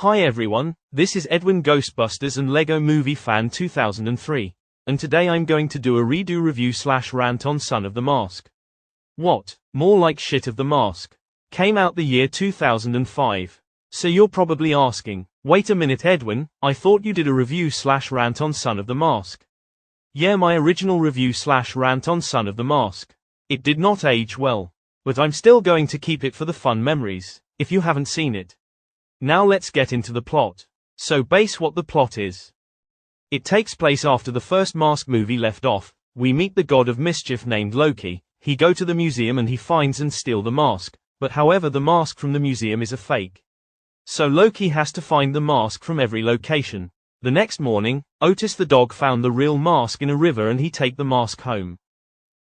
Hi everyone, this is Edwin Ghostbusters and Lego Movie Fan 2003, and today I'm going to do a redo review / rant on Son of the Mask. What, more like shit of the Mask? Came out the year 2005. So you're probably asking, wait a minute Edwin, I thought you did a review / rant on Son of the Mask. Yeah, my original review / rant on Son of the Mask. It did not age well. But I'm still going to keep it for the fun memories, if you haven't seen it. Now let's get into the plot. So what the plot is. It takes place after the first Mask movie left off. We meet the god of mischief named Loki. He go to the museum and he finds and steal the mask, but however the mask from the museum is a fake. So Loki has to find the mask from every location. The next morning, Otis the dog found the real mask in a river and he take the mask home.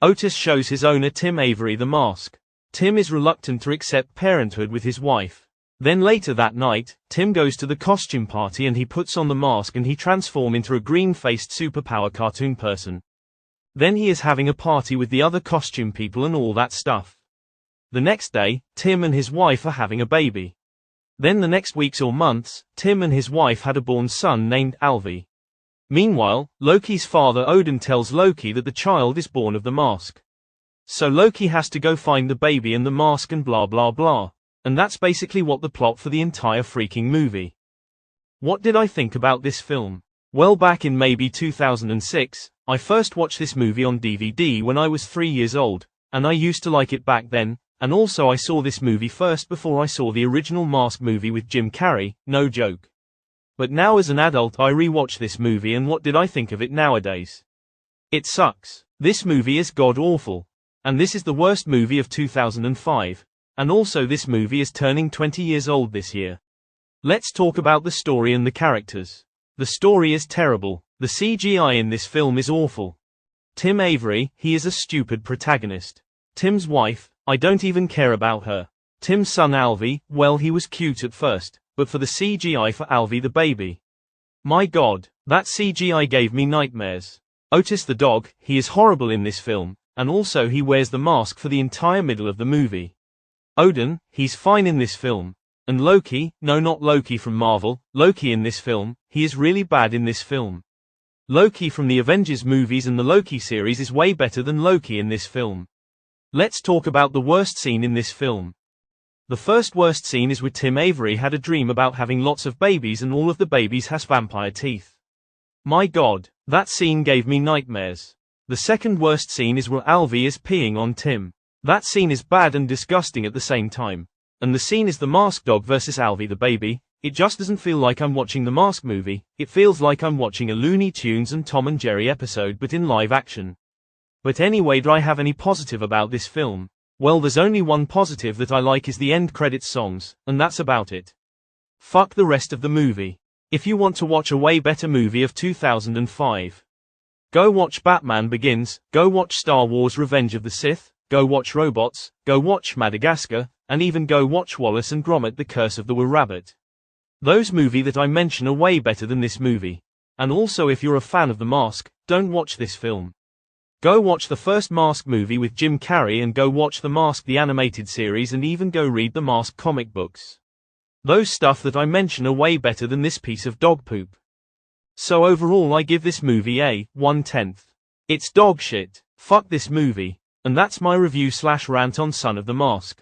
Otis shows his owner Tim Avery the mask. Tim is reluctant to accept parenthood with his wife. Then later that night, Tim goes to the costume party and he puts on the mask and he transforms into a green-faced superpower cartoon person. Then he is having a party with the other costume people and all that stuff. The next day, Tim and his wife are having a baby. Then the next weeks or months, Tim and his wife had a born son named Alvi. Meanwhile, Loki's father Odin tells Loki that the child is born of the mask. So Loki has to go find the baby and the mask and blah blah blah. And that's basically what the plot for the entire freaking movie. What did I think about this film? Well, back in maybe 2006, I first watched this movie on DVD when I was 3 years old, and I used to like it back then, and also I saw this movie first before I saw the original Mask movie with Jim Carrey, no joke. But now as an adult I rewatched this movie and what did I think of it nowadays? It sucks. This movie is god-awful. And this is the worst movie of 2005. And also this movie is turning 20 years old this year. Let's talk about the story and the characters. The story is terrible. The CGI in this film is awful. Tim Avery, he is a stupid protagonist. Tim's wife, I don't even care about her. Tim's son Alvi, well he was cute at first, but for the CGI for Alvi the baby. My god, that CGI gave me nightmares. Otis the dog, he is horrible in this film, and also he wears the mask for the entire middle of the movie. Odin, he's fine in this film. And Loki, no not Loki from Marvel, Loki in this film, he is really bad in this film. Loki from the Avengers movies and the Loki series is way better than Loki in this film. Let's talk about the worst scene in this film. The first worst scene is where Tim Avery had a dream about having lots of babies and all of the babies has vampire teeth. My god, that scene gave me nightmares. The second worst scene is where Alvi is peeing on Tim. That scene is bad and disgusting at the same time. And the scene is the Mask dog versus Alvi the baby. It just doesn't feel like I'm watching the Mask movie, it feels like I'm watching a Looney Tunes and Tom and Jerry episode but in live action. But anyway, do I have any positive about this film? Well, there's only one positive that I like is the end credits songs, and that's about it. Fuck the rest of the movie. If you want to watch a way better movie of 2005, go watch Batman Begins, go watch Star Wars Revenge of the Sith, go watch Robots, go watch Madagascar, and even go watch Wallace and Gromit The Curse of the Were Rabbit. Those movies that I mention are way better than this movie. And also if you're a fan of The Mask, don't watch this film. Go watch the first Mask movie with Jim Carrey and go watch The Mask the animated series and even go read the Mask comic books. Those stuff that I mention are way better than this piece of dog poop. So overall I give this movie a 1/10. It's dog shit. Fuck this movie. And that's my review / rant on Son of the Mask.